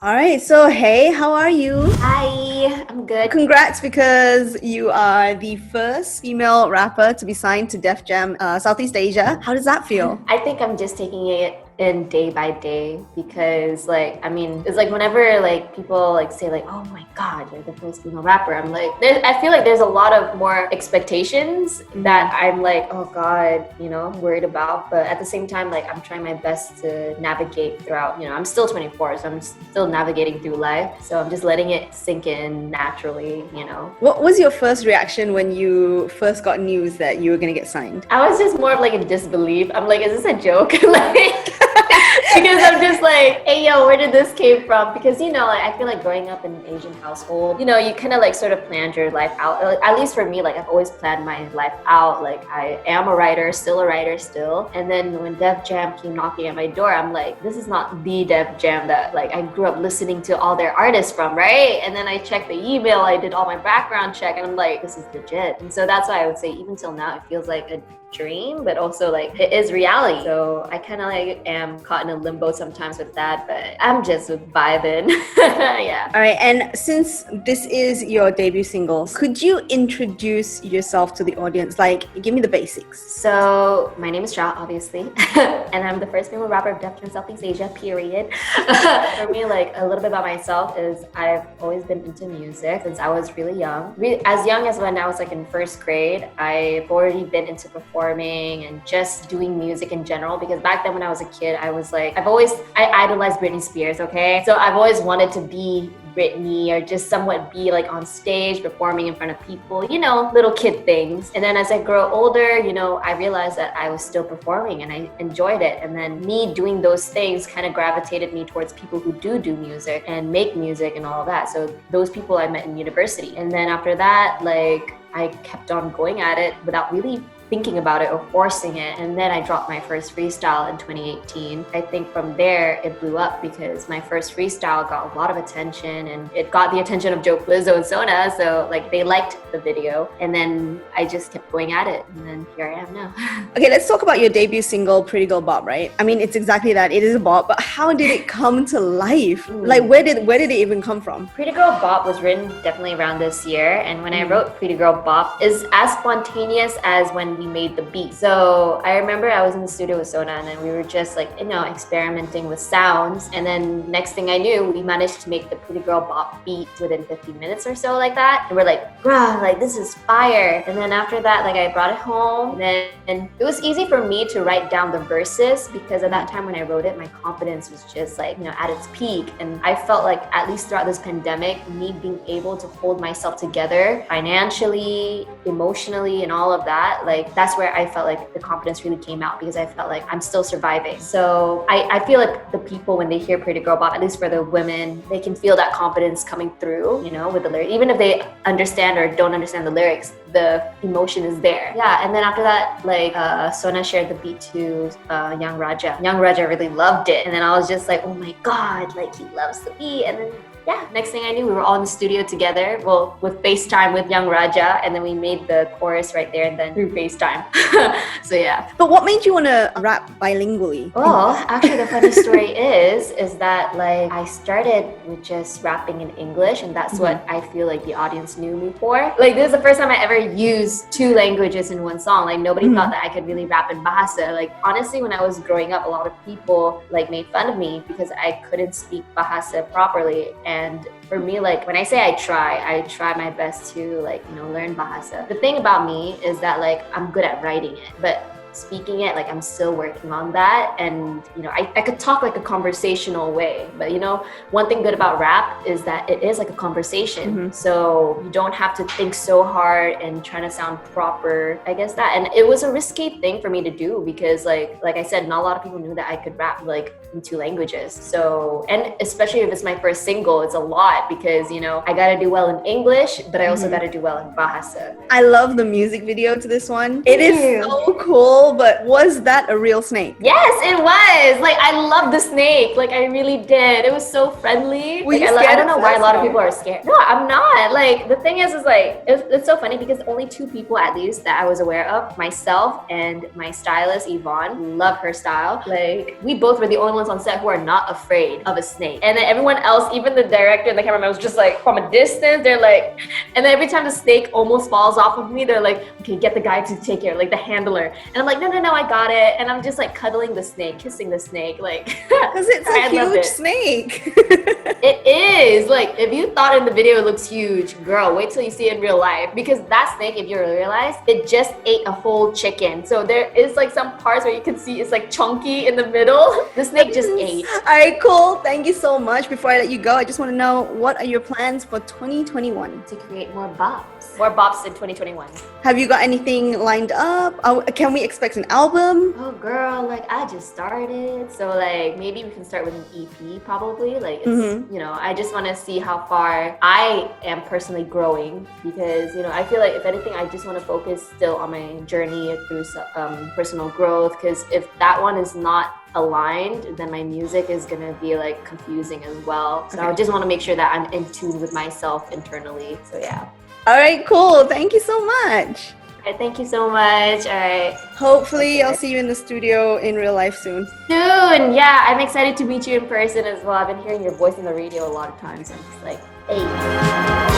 All right, so hey, how are you? Hi, I'm good. Congrats because you are the first female rapper to be signed to Def Jam Southeast Asia. How does that feel? I think I'm just taking it in day by day because it's like whenever like people like say like, oh my god, you're the first female rapper, I'm like I feel like there's a lot of more expectations that I'm like, oh god, worried about. But at the same time, like I'm trying my best to navigate throughout. I'm still 24, so I'm still navigating through life. So I'm just letting it sink in naturally. What was your first reaction when you first got news that you were going to get signed? I was just more of like in disbelief. I'm like, is this a joke? Like because I'm just like, hey yo, where did this came from? Because like I feel like growing up in an Asian household, you kind of like sort of planned your life out. Like, at least for me, like I've always planned my life out. Like I am a writer still. And then when Def Jam came knocking at my door, I'm like, this is not the Def Jam that like I grew up listening to all their artists from, right? And then I checked the email, I did all my background check, and I'm like, this is legit. And so that's why I would say even till now, it feels like a dream, but also like it is reality. So I kind of like am caught in a limbo sometimes with that, but I'm just vibing. Yeah. All right, and since this is your debut single, could you introduce yourself to the audience? Like, give me the basics. So my name is Sha, obviously, and I'm the first female rapper of Def Jam Southeast Asia, period. For me, like a little bit about myself is I've always been into music since I was really young. As young as when I was like in first grade, I've already been into performing and just doing music in general, because back then when I was a kid, I was like, I idolized Britney Spears, okay? So I've always wanted to be Britney or just somewhat be like on stage performing in front of people, little kid things. And then as I grow older, I realized that I was still performing and I enjoyed it. And then me doing those things kind of gravitated me towards people who do music and make music and all of that. So those people I met in university. And then after that, like I kept on going at it without really thinking about it or forcing it. And then I dropped my first freestyle in 2018. I think from there it blew up because my first freestyle got a lot of attention and it got the attention of Joe Flizzo and Sona. So like they liked the video, and then I just kept going at it, and then here I am now. Okay, let's talk about your debut single, Pretty Girl Bop, right? I mean, it's exactly that. It is a bop, but how did it come to life? Like, where did it even come from? Pretty Girl Bop was written definitely around this year, and when I wrote Pretty Girl Bop is as spontaneous as when we made the beat. So I remember I was in the studio with Sona, and then we were just like, experimenting with sounds. And then next thing I knew, we managed to make the Pretty Girl Bop beat within 15 minutes or so, like that. And we're like, bruh, like this is fire. And then after that, like I brought it home, and then it was easy for me to write down the verses because at that time when I wrote it, my confidence was just like, at its peak. And I felt like at least throughout this pandemic, me being able to hold myself together financially, emotionally, and all of that, like that's where I felt like the confidence really came out, because I felt like I'm still surviving. So I feel like the people, when they hear Pretty Girl Bop, at least for the women, they can feel that confidence coming through, with the lyrics. Even if they understand or don't understand the lyrics, the emotion is there. Yeah, and then after that, like Sona shared the beat to Young Raja. Young Raja really loved it. And then I was just like, oh my God, like he loves the beat. And then yeah, next thing I knew, we were all in the studio together, well, with FaceTime with Young Raja, and then we made the chorus right there and then through FaceTime. So yeah. But what made you want to rap bilingually? Well, actually the funny story is that like I started with just rapping in English, and that's what I feel like the audience knew me for. Like this is the first time I ever used two languages in one song. Like nobody thought that I could really rap in Bahasa. Like honestly, when I was growing up, a lot of people like made fun of me because I couldn't speak Bahasa properly. And for me, like when I say I try my best to like, learn Bahasa. The thing about me is that like I'm good at writing it, but speaking it, like I'm still working on that. And I could talk like a conversational way, but one thing good about rap is that it is like a conversation. So you don't have to think so hard and trying to sound proper, I guess that. And it was a risky thing for me to do because like I said, not a lot of people knew that I could rap like in two languages. So, and especially if it's my first single, it's a lot because I gotta do well in English, but I also gotta do well in Bahasa. I love the music video to this one. It is so cool, but was that a real snake? Yes, it was. Like I love the snake. Like I really did. It was so friendly. Were you I scared don't know at why a first, lot of or? people are scared. No, I'm not. Like the thing is like it's so funny because only two people at least that I was aware of, myself and my stylist Yvonne, love her style. Like we both were the only ones on set who are not afraid of a snake. And then everyone else, even the director and the cameraman, was just like from a distance, they're like, and then every time the snake almost falls off of me, they're like, okay, get the guy to take care, like the handler. And I'm like, no, I got it. And I'm just like cuddling the snake, kissing the snake, like. Because it's a huge snake. It is. Like, if you thought in the video it looks huge, girl, wait till you see it in real life. Because that snake, if you realize, it just ate a whole chicken. So there is like some parts where you can see it's like chunky in the middle. The snake just ate. All right, cool. Thank you so much. Before I let you go, I just want to know, what are your plans for 2021? To create more bops. More bops in 2021. Have you got anything lined up? Can we expect an album? Oh girl, like I just started. So like maybe we can start with an EP probably. Like it's, you know, I just want to see how far I am personally growing, because, you know, I feel like if anything, I just want to focus still on my journey through personal growth, because if that one is not aligned, then my music is gonna be like confusing as well. So I just want to make sure that I'm in tune with myself internally. So yeah. All right, cool. Thank you so much. All right, thank you so much. All right. Hopefully, I'll see you in the studio in real life soon. Soon, yeah. I'm excited to meet you in person as well. I've been hearing your voice in the radio a lot of times. I'm just like, hey.